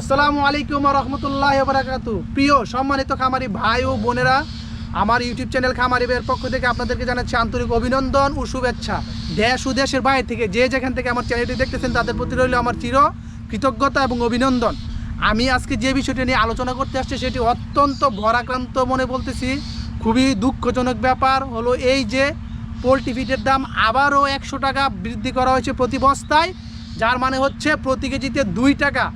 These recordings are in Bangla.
আসসালামু আলাইকুম ওয়া রাহমাতুল্লাহি ওয়া বারাকাতুহু। প্রিয় সম্মানিত খামারি ভাই ও বোনেরা, আমার ইউটিউব চ্যানেল খামারি ভাইয়ের পক্ষ থেকে আপনাদেরকে জানাচ্ছি আন্তরিক অভিনন্দন ও শুভেচ্ছা। দেশ ও দেশের বাইরে থেকে যে যেখান থেকে আমার চ্যানেলটি দেখতেছেন তাদের প্রতি রইল আমার চির কৃতজ্ঞতা এবং অভিনন্দন। আমি আজকে যে বিষয়টি নিয়ে আলোচনা করতে আসছি সেটি অত্যন্ত ভরাক্রান্ত মনে বলতেছি। খুবই দুঃখজনক ব্যাপার হলো এই যে পোলট্রি ফিডের দাম আবারও 100 টাকা বৃদ্ধি করা হয়েছে প্রতি বস্তায়, যার মানে হচ্ছে প্রতি কেজিতে 2 টাকা।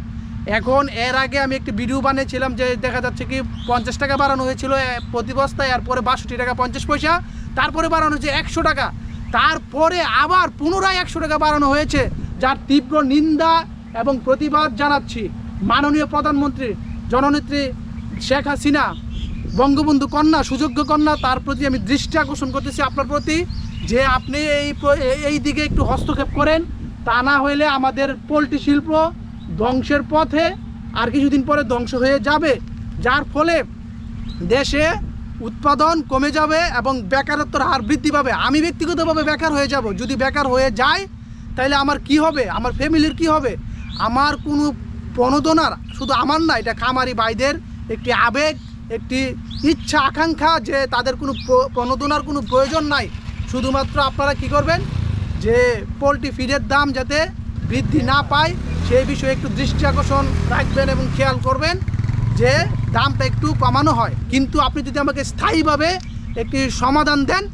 এখন এর আগে আমি একটি ভিডিও বানিয়েছিলাম যে দেখা যাচ্ছে কি 50 টাকা বাড়ানো হয়েছিল প্রতি বস্তায়, এরপরে 62 টাকা 50 পয়সা, তারপরে বাড়ানো হয়েছে 100 টাকা, তারপরে আবার পুনরায় 100 টাকা বাড়ানো হয়েছে, যার তীব্র নিন্দা এবং প্রতিবাদ জানাচ্ছি। মাননীয় প্রধানমন্ত্রী জননেত্রী শেখ হাসিনা, বঙ্গবন্ধু কন্যা, সুযোগ্য কন্যা, তার প্রতি আমি দৃষ্টি আকর্ষণ করতেছি আপনার প্রতি, যে আপনি এই দিকে একটু হস্তক্ষেপ করেন। তা না হইলে আমাদের পোলট্রি শিল্প ধ্বংসের পথে, আর কিছুদিন পরে ধ্বংস হয়ে যাবে, যার ফলে দেশে উৎপাদন কমে যাবে এবং বেকারত্বের হার বৃদ্ধি পাবে। আমি ব্যক্তিগতভাবে বেকার হয়ে যাব। যদি বেকার হয়ে যায় তাহলে আমার কি হবে, আমার ফ্যামিলির কি হবে? আমার কোনো প্রণোদনার, শুধু আমার না, এটা খামারি ভাইদের একটি আবেগ, একটি ইচ্ছা আকাঙ্ক্ষা যে তাদের কোনো প্রণোদনার কোনো প্রয়োজন নাই। শুধুমাত্র আপনারা কি করবেন, যে পোলট্রি ফিডের দাম যাতে বৃদ্ধি না পায় সেই বিষয়ে একটু দৃষ্টি আকর্ষণ রাখবেন এবং খেয়াল করবেন যে দামটা একটু কমানো হয়। কিন্তু আপনি যদি আমাকে স্থায়ীভাবে একটি সমাধান দেন,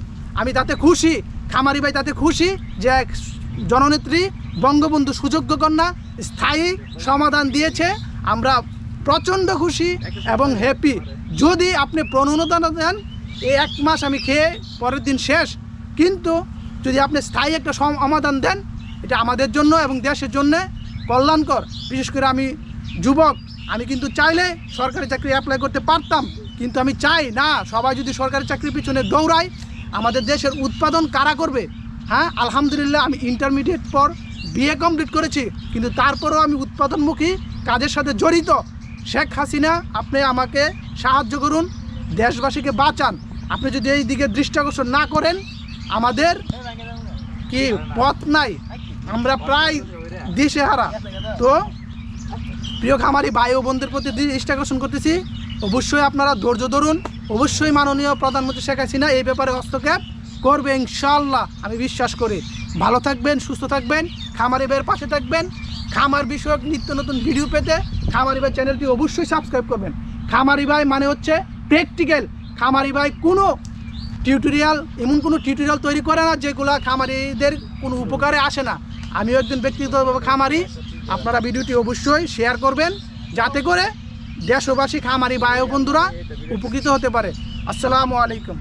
আমি তাতে খুশি, খামারি ভাই তাতে খুশি যে জননেত্রী বঙ্গবন্ধু সুযোগ্য কন্যা স্থায়ী সমাধান দিয়েছে। আমরা প্রচণ্ড খুশি এবং হ্যাপি। যদি আপনি প্রণোদনা দেন, এই 1 মাস আমি খেয়ে পরের দিন শেষ, কিন্তু যদি আপনি স্থায়ী একটা সমাধান দেন, এটা আমাদের জন্য এবং দেশের জন্য কল্যাণকর। বিশেষ করে আমি যুবক, আমি কিন্তু চাইলে সরকারি চাকরি অ্যাপ্লাই করতে পারতাম, কিন্তু আমি চাই না সবাই যদি সরকারি চাকরির পিছনে দৌড়ায়, আমাদের দেশের উৎপাদন কারা করবে? হ্যাঁ, আলহামদুলিল্লাহ আমি ইন্টারমিডিয়েট পর বিএ কমপ্লিট করেছি, কিন্তু তারপরেও আমি উৎপাদনমুখী কাজের সাথে জড়িত। শেখ হাসিনা, আপনি আমাকে সাহায্য করুন, দেশবাসীকে বাঁচান। আপনি যদি এই দিকে দৃষ্টি আকর্ষণ না করেন, আমাদের কি পথ নাই, আমরা প্রায় দিশেহারা। তো প্রিয় খামারি ভাই ও বোনদের প্রতি দৃষ্টি আকর্ষণ করতেছি, অবশ্যই আপনারা ধৈর্য ধরুন। অবশ্যই মাননীয় প্রধানমন্ত্রী শেখ হাসিনা এই ব্যাপারে হস্তক্ষেপ করবে ইনশাআল্লাহ, আমি বিশ্বাস করি। ভালো থাকবেন, সুস্থ থাকবেন, খামারি ভাইয়ের পাশে থাকবেন। খামার বিষয়ক নিত্য নতুন ভিডিও পেতে খামারি ভাই চ্যানেলটি অবশ্যই সাবস্ক্রাইব করবেন। খামারি ভাই মানে হচ্ছে প্র্যাকটিক্যাল। খামারি ভাই কোনো টিউটোরিয়াল, এমন কোনো টিউটোরিয়াল তৈরি করে না যেগুলো খামারিদের কোনো উপকারে আসে না। আমিও একজন ব্যক্তিগতভাবে খামারি। আপনারা ভিডিওটি অবশ্যই শেয়ার করবেন যাতে করে দেশবাসী, খামারি ভাই ও বন্ধুরা উপকৃত হতে পারে। আসসালামু আলাইকুম।